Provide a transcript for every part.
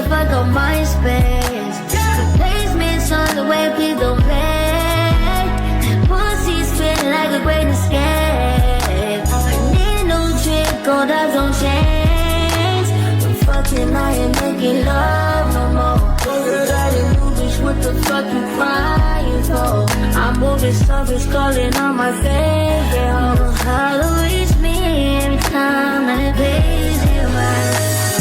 fuck up my space. Replacements on the way, please don't play. Pussy's feeling like a great escape. I need a new trick, gold eyes on chains. I'm fucking, I ain't making love no more. What the fuck you crying for? I'm moving service, calling on my favorite hoe. How to reach me every time that it pays you right.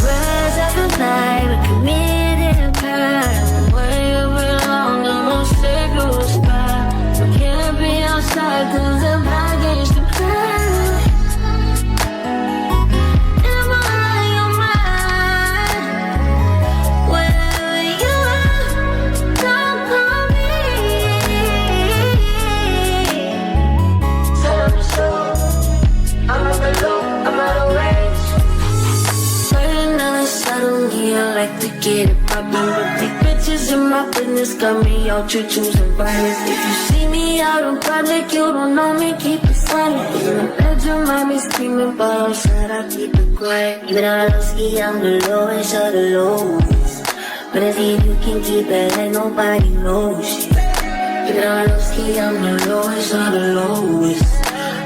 Rise up the night, but committed a crime. Way over long, no sacred spot. I can't be outside cause I'm not against the crowd. I like to get it poppin', but these bitches in my business got me out here choosing violence. If you see me out in public, you don't know me, keep it silent. In the bedroom, I be screaming, but outside I keep it quiet. Even though I don't ski, I'm the lowest of the lowest. But if you can keep it, like nobody knows shit. Even though I don't ski, I'm the lowest of the lowest.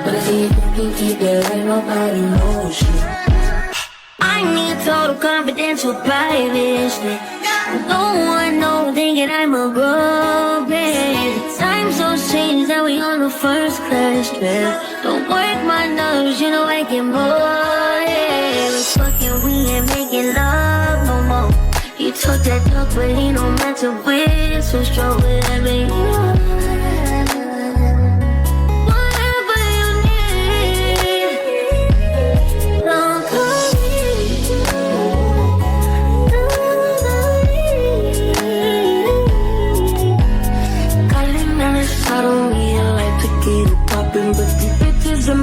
But if you can keep it, like nobody knows shit. I need total confidential privacy. No one knows, thinking I'm a broke bitch. Time so strange that we on the first class trip. Don't work my nerves, you know I get bored. We're fucking, we ain't making love no more. He took that talk, but he don't match up with. So strong with every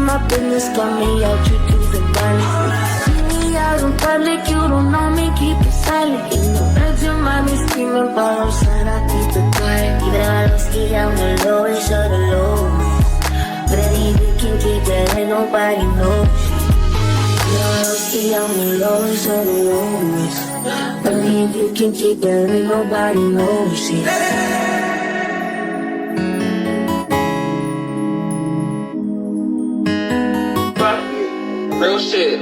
my business got me out here choosing violence. See me out in public, you don't know me, keep it silent. In the bedroom, I be screaming, but outside I keep it quiet. Even though I don't ski, I'm the lowest of the lowest. But if you can keep that, ain't nobody knows. Even though I don't ski, I'm the lowest of the lowest. But if you can keep that, ain't nobody knows it. Real shit.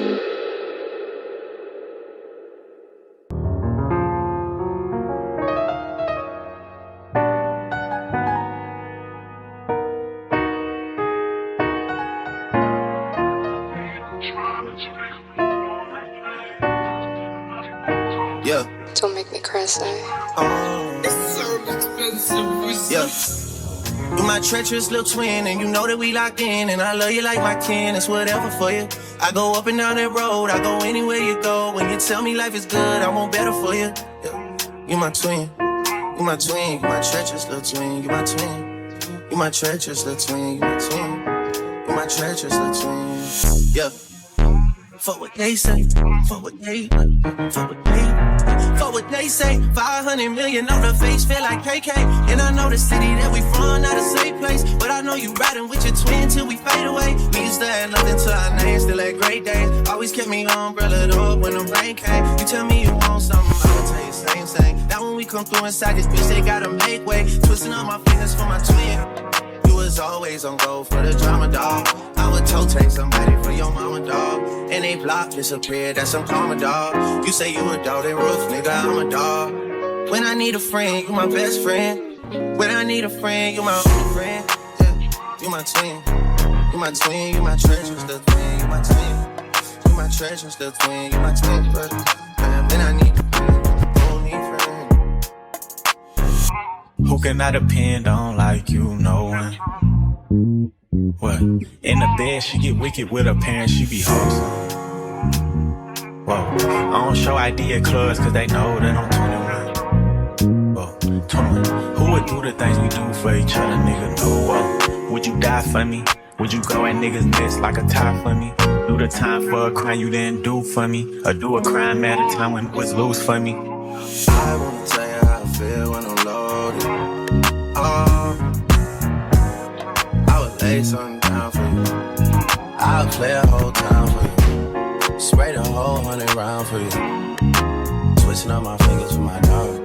Yeah. Don't make me cry, say. It's so expensive. Yeah. You my treacherous little twin, and you know that we locked in, and I love you like my kin, it's whatever for you. I go up and down that road, I go anywhere you go. When you tell me life is good, I want better for you. Yeah. You my twin, you my twin, you my treacherous little twin, you my twin. You my treacherous little twin, you my twin. You my treacherous little twin. Yeah. Fuck what they say, fuck what they, fuck what they. Fuck what they say, 500 million on the face, feel like KK. And I know the city that we from, not a safe place. But I know you riding with your twin till we fade away. We used to have nothing to our names, still had great days. Always kept me umbrellaed up when the rain came. You tell me you want something, I'll tell you same thing. Now when we come through inside this bitch, they gotta make way. Twisting up my fingers for my twin. You was always on go for the drama, dog. I would toe take somebody for your mama, dog. And they block disappeared, that's some karma, dog. You say you a dog, they roof, nigga, I'm a dog. When I need a friend, you my best friend. When I need a friend, you my only friend. Yeah, you my twin. You my twin, you my treasures, the twin. You my twin. You my treasures, the twin. You my twin, but when I need a friend, only friend. Who can I depend on like you know one? What? In the bed, she get wicked with her parents, she be wholesome. Whoa, I don't show ID at clubs cause they know that I'm 21. Whoa, 21. Who would do the things we do for each other, nigga? No, whoa. Would you die for me? Would you go at niggas' nest like a tie for me? Do the time for a crime you didn't do for me? Or do a crime at a time when it was loose for me? I wanna tell you how I feel when I'm loaded. I would lay something down for you. I'll play a whole time for you. Spray the whole 100 round for you. messing up my fingers with my dog.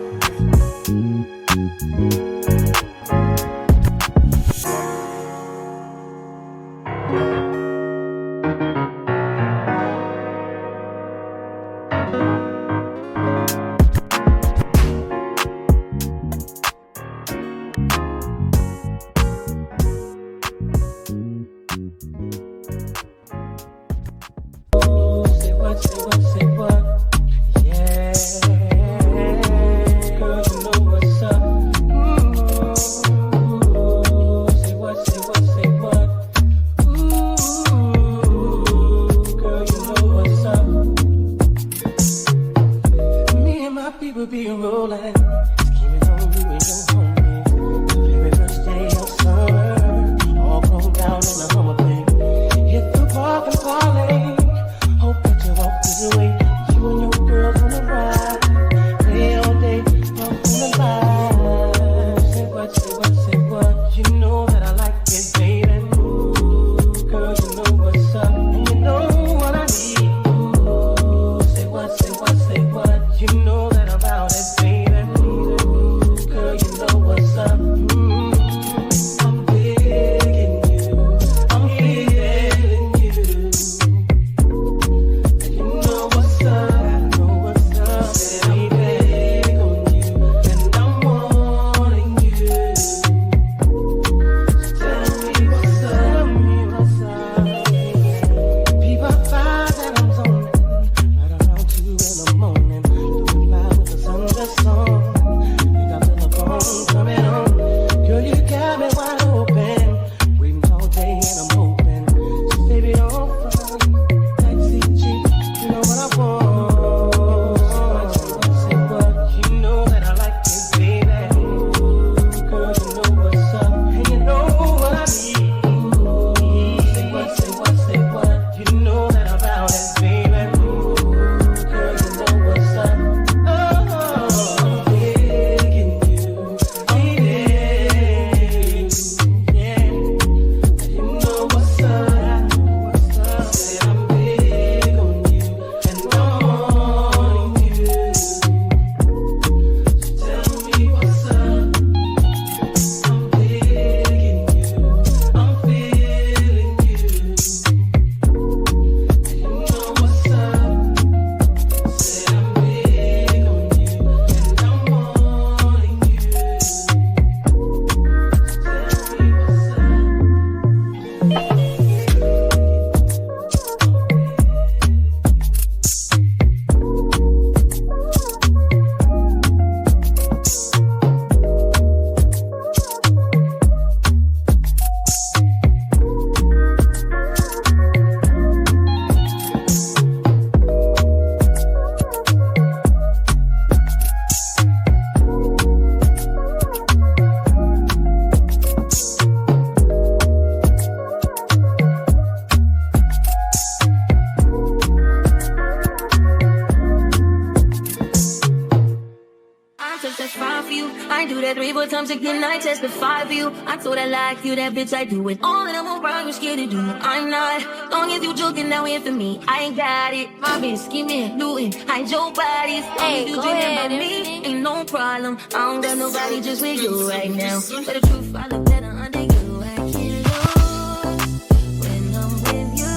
I testify for you. I told her like you, that bitch, I do it. All of them around you scared to do it. I'm not. Long as you joking, now in for me. I ain't got it. My bitch scheming, looting, hide your bodies. Hey, you go dreaming ahead, about me, ain't no problem. I don't got nobody just with you right now. But the truth, I look better under you. I can't lose when I'm with you.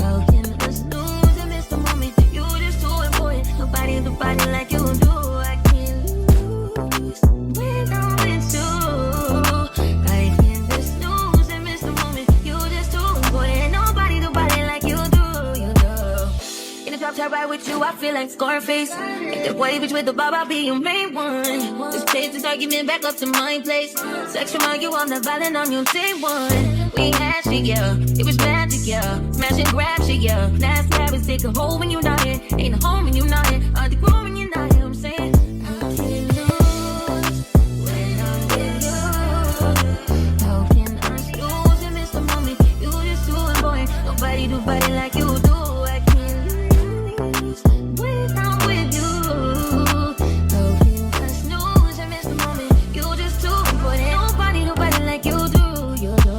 How can I snooze and miss the moment? You just too important. Nobody do body like you do. I can't lose when I'm with you. I can't just snooze and miss the moment. You just too important. Nobody do body like you do. You do. In the top top ride with you, I feel like Scarface. Like that white bitch with the bob, I'll be your main one. Just take this argument back up to my place. Sex from you, I'm not violent on your day one. We had shit, yeah. It was magic, yeah. Smash and grab shit, yeah. Last habits take a hold when you're not here. Ain't a home when you're not here. I think when you're not here, I'm saying. I can't lose when I'm with you. How can I snooze and miss the moment? You just too important. Nobody do body like you do. I can't lose when I'm with you. How can I snooze and miss the moment? You just too important. Nobody do body like you do. You do.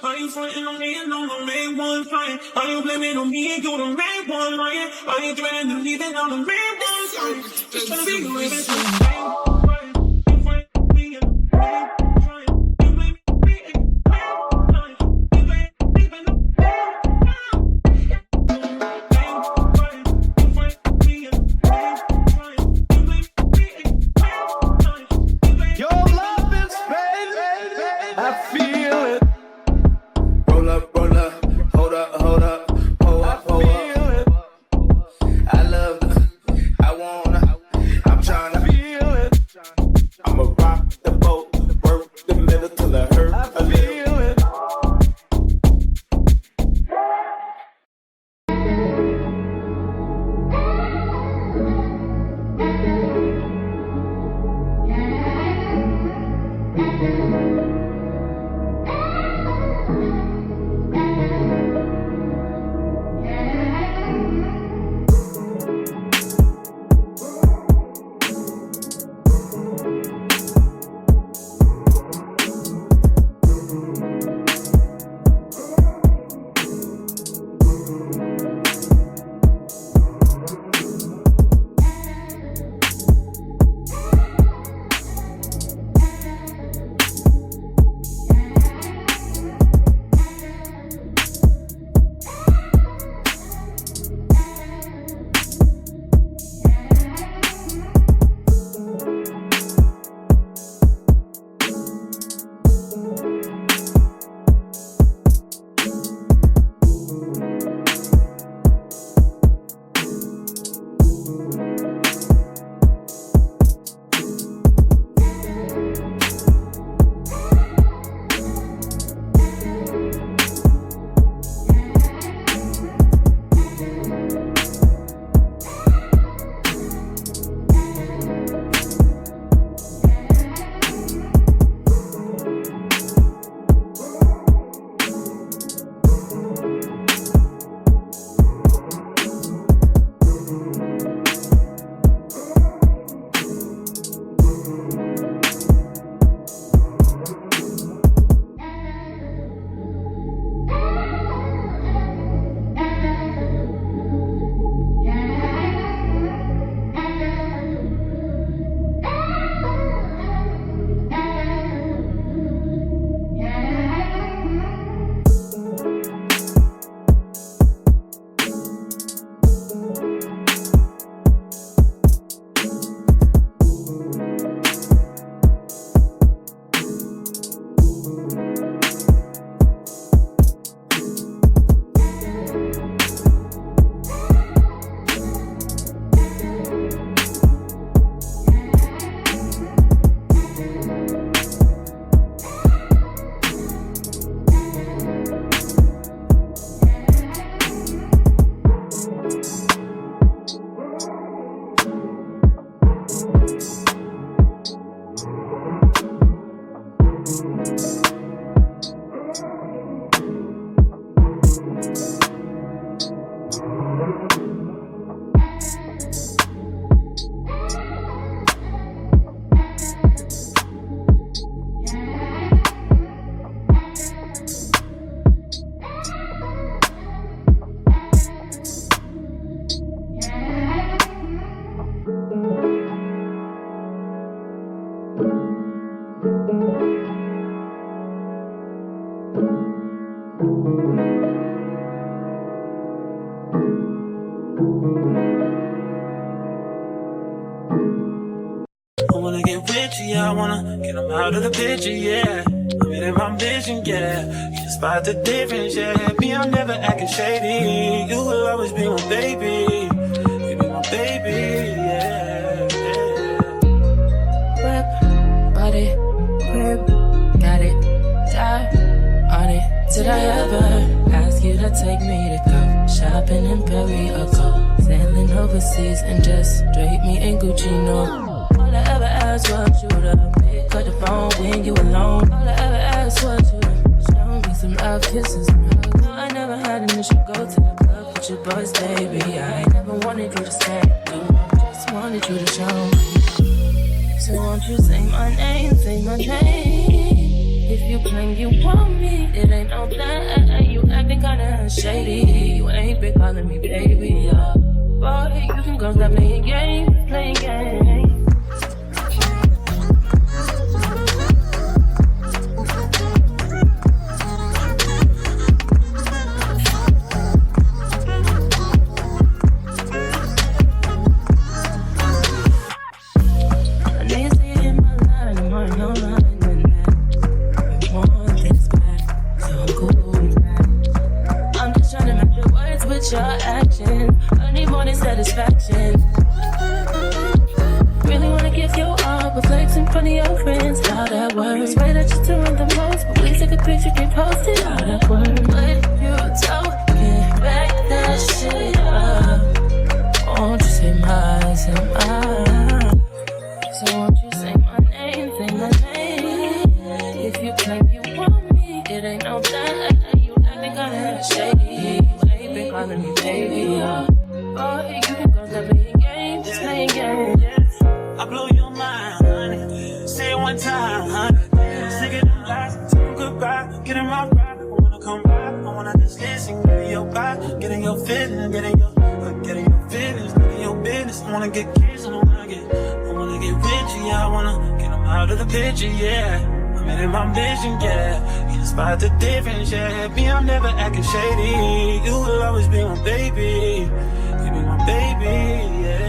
Are you frontin' on me and I'm the main one trying? Are you blaming on me and you the main one lying? I ain't dreaming of leaving on the rainbow. Just tryna be the way that I wanna get them out of the picture, yeah. I'm in my vision, yeah. You can spot the difference, yeah. Me, I'm never acting shady. You will always be my baby. You be my baby, yeah. Whip, body, grip, got it, die on it. Did I ever ask you to take me to go shopping in Paris or go sailing overseas and just drape me in Gucci? No. All I ever asked was you to pick up the phone when you alone. All I ever asked was you to show me some love, kisses and hugs. No, I never had an issue, go to the club with your boys, baby. I never wanted you to stay, just wanted you to show me. So won't you say my name, say my name. If you claim you want me, it ain't no plan. You acting kinda shady. You ain't been calling me baby, Boy, you can go stop playing games, playing games. Your actions, I need more than satisfaction. Really wanna give you all, but flex in front of your friends. How that works? Way that you're doing the most, but we take a picture, can post it. How that works? But you don't get back that shit up. Won't you say my, so won't you say my name, say my name? If you claim you want me, it ain't no that. You acting kinda shady. Calling me baby, boy, you can go stop playing games, just playing games. I blow your mind, honey. Say it one time, honey. Sick of them lies, tell them goodbye. Get in my ride, I wanna come back. I wanna just listen, get in your vibe, get in your feelings, get in your feelings, get in your business. I wanna get kids, I wanna get rich, yeah. I wanna get them out of the picture, yeah. I'm in my vision, yeah. You spot the difference, yeah. Me, I'm never acting shady. You will always be my baby. You be my baby, yeah.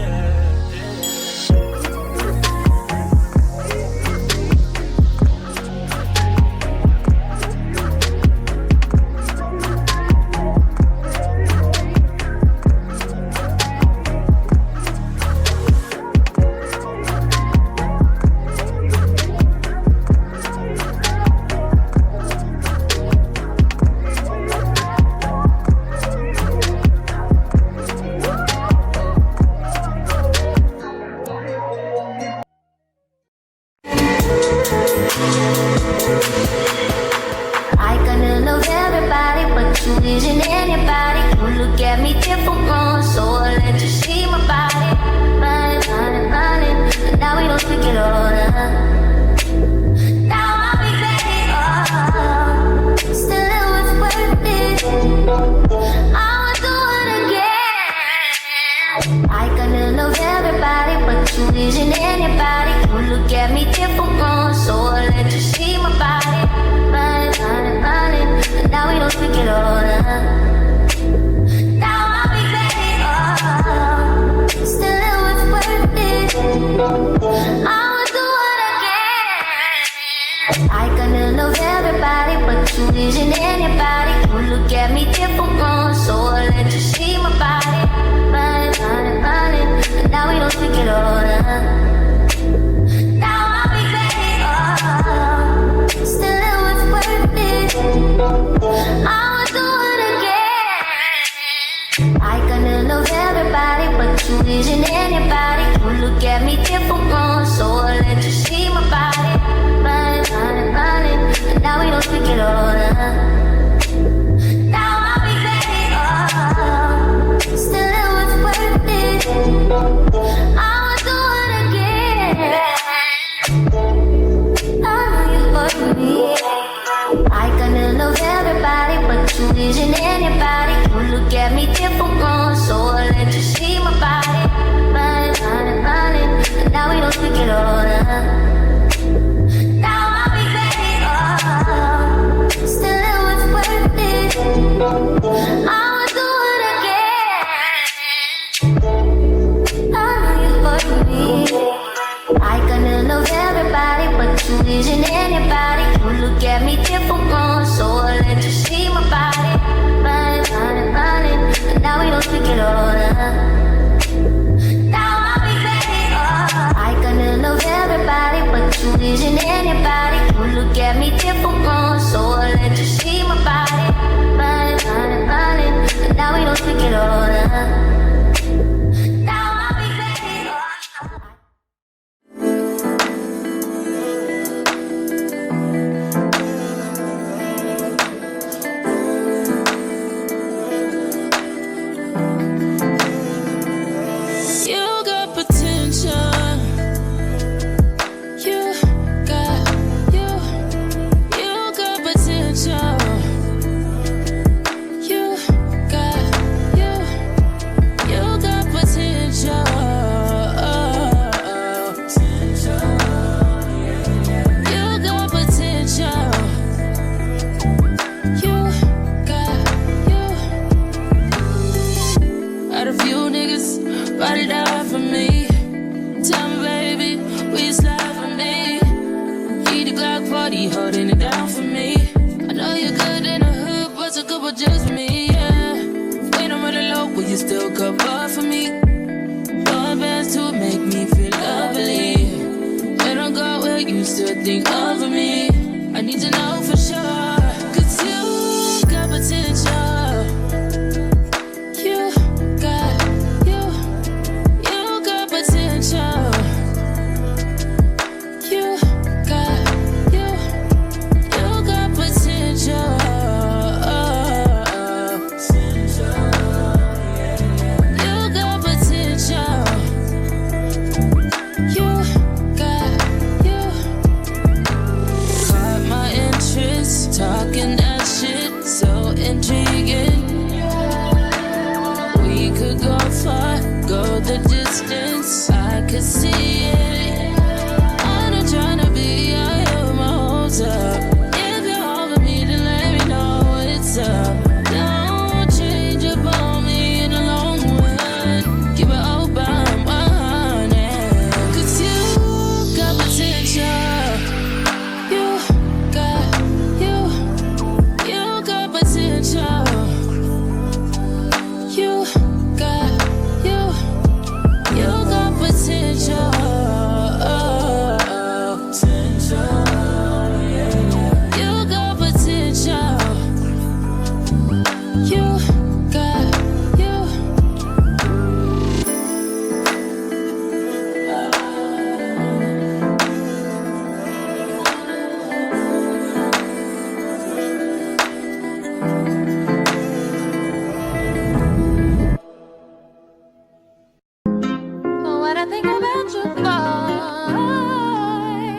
what I think about you, boy.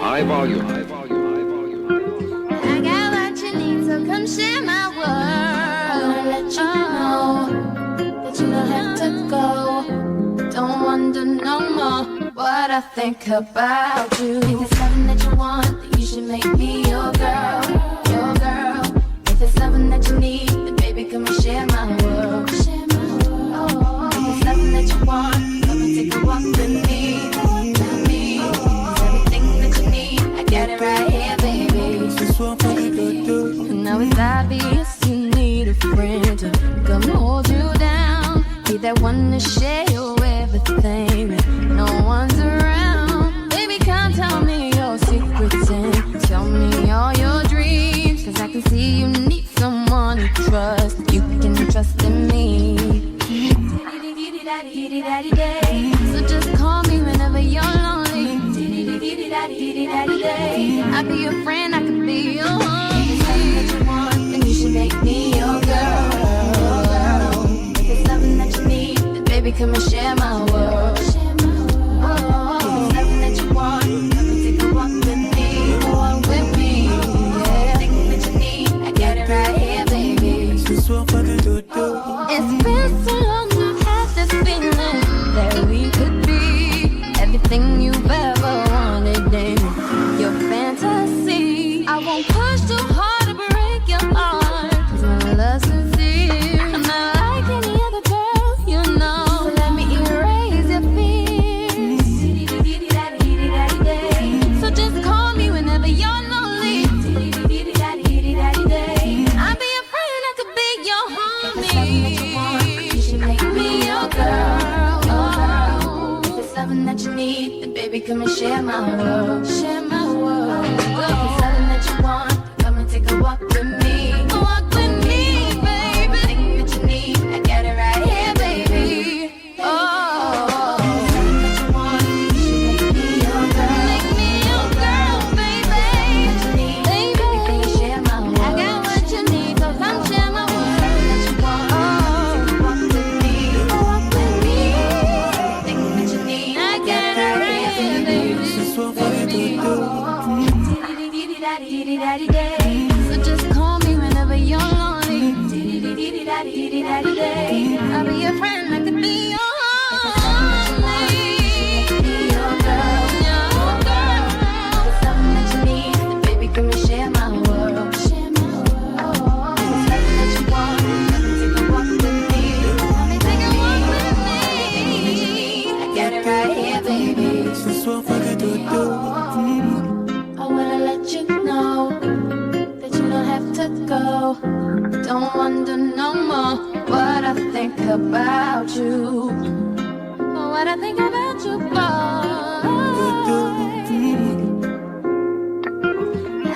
High volume. I got what you need, so come share my world. I wanna let you know that you don't have to go. Don't wonder no more what I think about you. If it's something that you want, then you should make me your girl, your girl. If it's something that you need, then baby, come and share my world, share my world. If it's something that you want, come and take a walk with me, with me. 'Cause everything that you need, I got it right here, baby. Now it's obvious you need a friend to come hold you down. Be that one to share your everything when no one's around. Baby, come tell me your secrets and tell me all your dreams. 'Cause I can see you need someone to trust. You can trust in me. So just call me whenever you're lonely. I'll be your friend, I could be your homie. If it's something that you want, then you should make me your girl. If it's something that you need, then baby, come and share my world. If it's something that you want, come and take a walk with me, walk with me. Yeah, everything that you need, I got it right here, baby. It's been so long, I've had this feeling that we could be everything you've ever wanted in your fantasy. I won't push too hard to break your heart, 'cause my love's sincere. I'm not like any other girl, you know. So let me erase your fears. So just call me whenever you're lonely. I'll be your friend, I could be your homie. If it's something that you want, you should make me your girl. If it's something that you need, then baby, come and share my world, share my world. If it's something that you want, come and take a walk with me, walk with me, baby. Everything that you need, I got it right here, baby. Oh, if it's something that you want, you should make me your girl, make me your girl, baby. If it's something that you need, baby, come and share my world. I got what you need, so come share my world. If it's something that you want, take a walk with me, walk with me. Everything that you need, I got it right here, baby. So just call me whenever you're lonely. I'll be your friend, I could be your homie. Your girl, your girl. If it's something that you need, then baby, come and share my world, share my world. If it's something that you want, come and take a walk with me, come and take a walk with me. Everything that you need, I got it right here, baby. I wanna let you know that you don't have to go. Don't wonder no more what I think about you, or what I think about you, boy.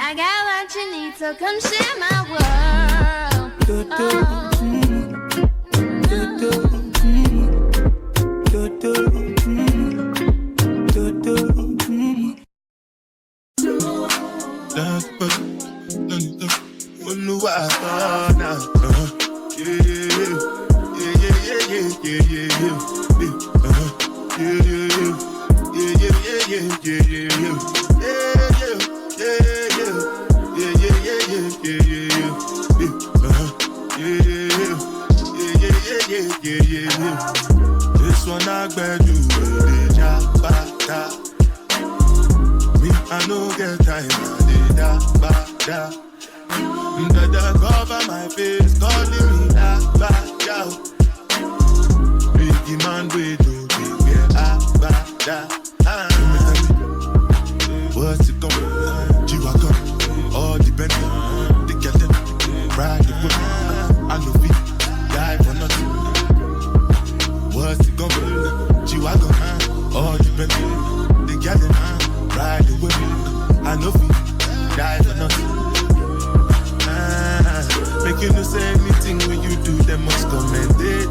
I got what you need, so come share my world. This one I bet you me, I no get time, Dada cover my face, calling me Abada. Biggie man, wait to be Abada. What's it going? G-Wagon, all the Bentley, the Kelton, ride the whip. I know feet, die for nothing. What's it going? G-Wagon, all the Bentley, the Kelton, ride the whip. I know feet, die for nothing. Make you no say anything when you do, they must commend it.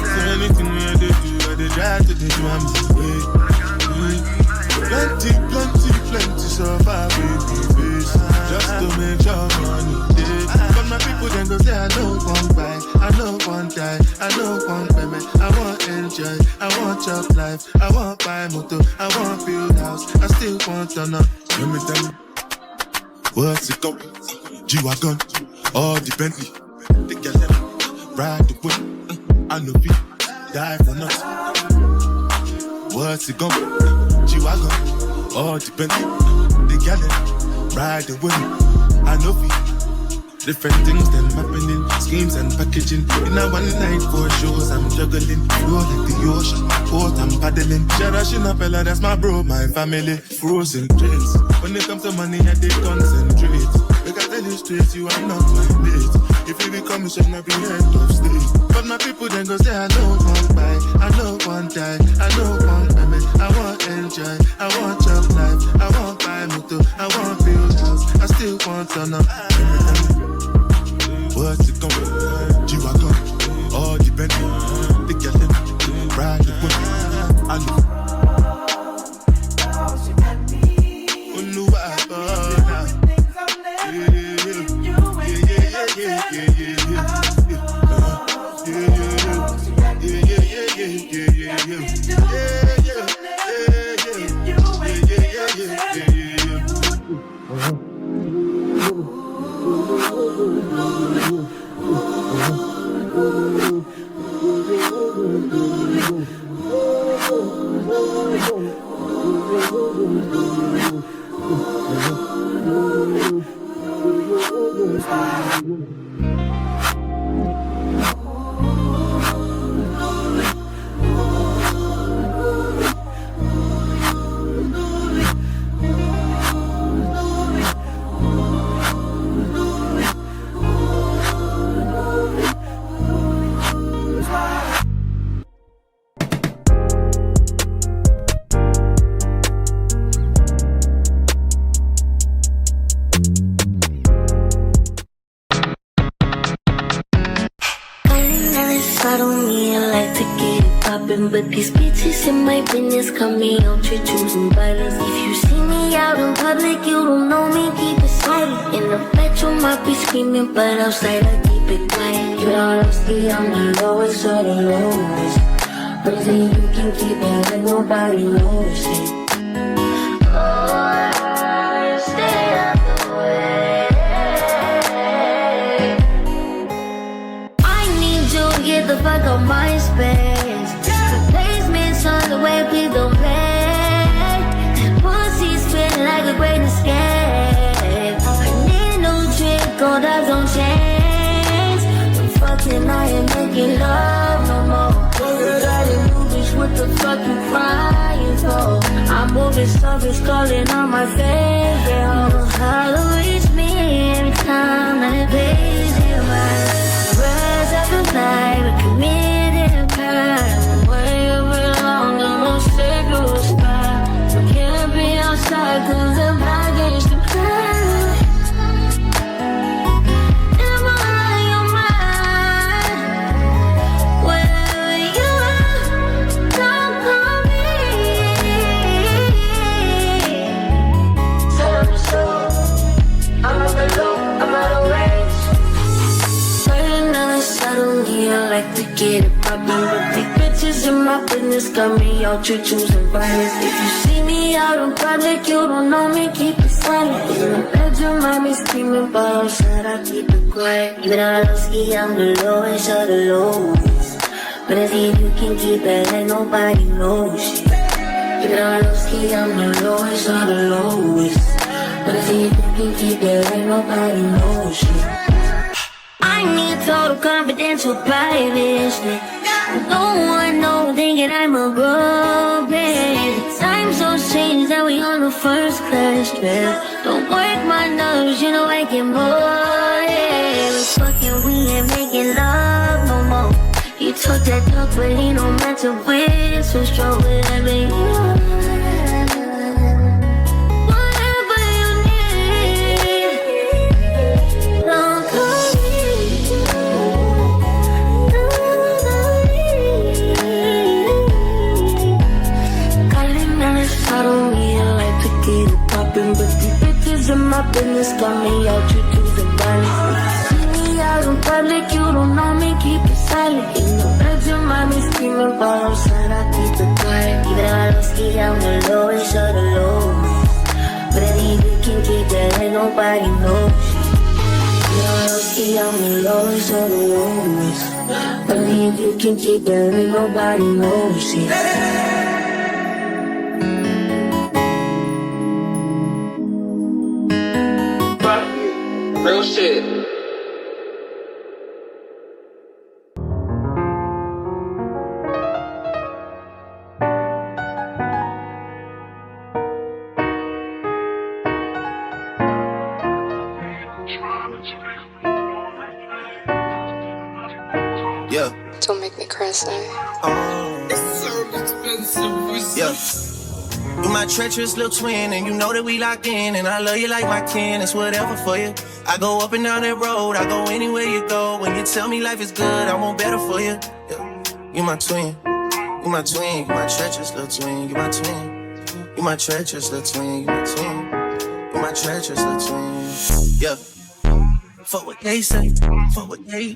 So anything when they do, I they try to do, I'm the way. Plenty so far with the face. Just to make sure money day. But my people then go say I know one buy, I know one die, I know one payment, I want it enjoy, I want chop life, I want buy motor, I want build house, I still want to know. Tell me, what's it go? G-Wagon, all the Bentley, the girl ride the whip, I know we die for nothing. What's it go? G-Wagon, all the Bentley, the girl ride the whip, I know we. Different things them happening, schemes and packaging. In a one night for shows, I'm juggling. Flow like the ocean, port I'm paddling. Sharashina fella, that's my bro, my family. Frozen dreams. When it comes to money, I did concentrate. Like I tell you straight, you are not my mate. If you become a chef, I'll be head of state. But my people then go say, I don't want buy, I don't want die, I don't want payment. I want enjoy, I want chop life, I want buy motor, I want build house, I still want to know. What's it gonna be? G-Wagon, all the Bentley, the girl them ride the whip. I know. Oh no, I But these bitches in my business got me out here choosing violence. If you see me out in public, you don't know me, keep it silent. In the bedroom, I be screaming, but outside I keep it quiet. You honestly, I'm the lowest of the lowest. But if you can keep it like nobody knows it. Oh, stay out the way. I need you to get the fuck out my space. The way we don't play. Pussy spinning like a great escape. I need no trick, gold eyes don't change. I'm fucking, I ain't making love no more. You got a new bitch, what the fuck you crying for? I'm moving stuff, it's calling on my face. Yeah, I don't know how to reach me every time that it pays you right. Rise up the night, we committed a crime. Cause I'm against the plan. And I'm all on your mind. Wherever you are, don't call me. Tell me so. I'm on the loop, I'm out of range. Burning on the suddenly, I like to get it poppin'. But big bitches in my business got me out here choosing violence. If you see me out in public, you don't know me, keep it silent. In the bedroom, I be screaming, but outside I keep it quiet. Even though I don't ski, I'm the lowest of the lowest. But if you can keep it like nobody knows shit. Even though I don't ski, I'm the lowest of the lowest. But if you can keep it like nobody knows shit. I need total confidential privacy. No one knows, thinking I'm a broken. Time so strange that we on the first class trip. Don't work my nerves, you know I get bored. Yeah, we're fucking, we ain't making love no more. You talk that talk, but he don't matter with. So strong with every whatever you need. Don't call me. I don't really like to get it poppin', but these bitches in my business got me out here choosing violence. See me out in public, you don't know me, keep it silent. In the bedroom, bedroom, mommy screaming about outside, I keep it quiet. Even I don't ski on the lowest of the lows. But I think you can keep that, ain't nobody knows. Even I don't ski on the lowest of the lows. But I think you can keep that, ain't nobody knows. Real shit. Yeah. Don't make me cry, say. Yeah. You my treacherous little twin, and you know that we locked in, and I love you like my kin. It's whatever for you. I go up and down that road, I go anywhere you go. When you tell me life is good, I want better for you. Yeah. You my twin, you my twin, you my treacherous little twin, you my twin. You my treacherous little twin, you my twin. You my treacherous little twin. Yeah. For what they say, for what they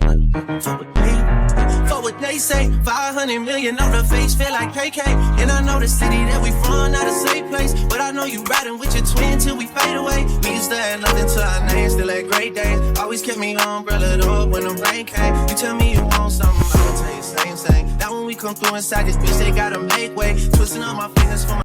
say. 500 million on the face, feel like KK. And I know the city that we from, not a safe place. But I know you riding with your twin till we fade away. We used to have nothing till our names, still had great days. Always kept me umbrellaed up when the rain came. You tell me you want something, I'll tell you same. Now when we come through inside this bitch, they gotta make way. Twisting up my fingers for my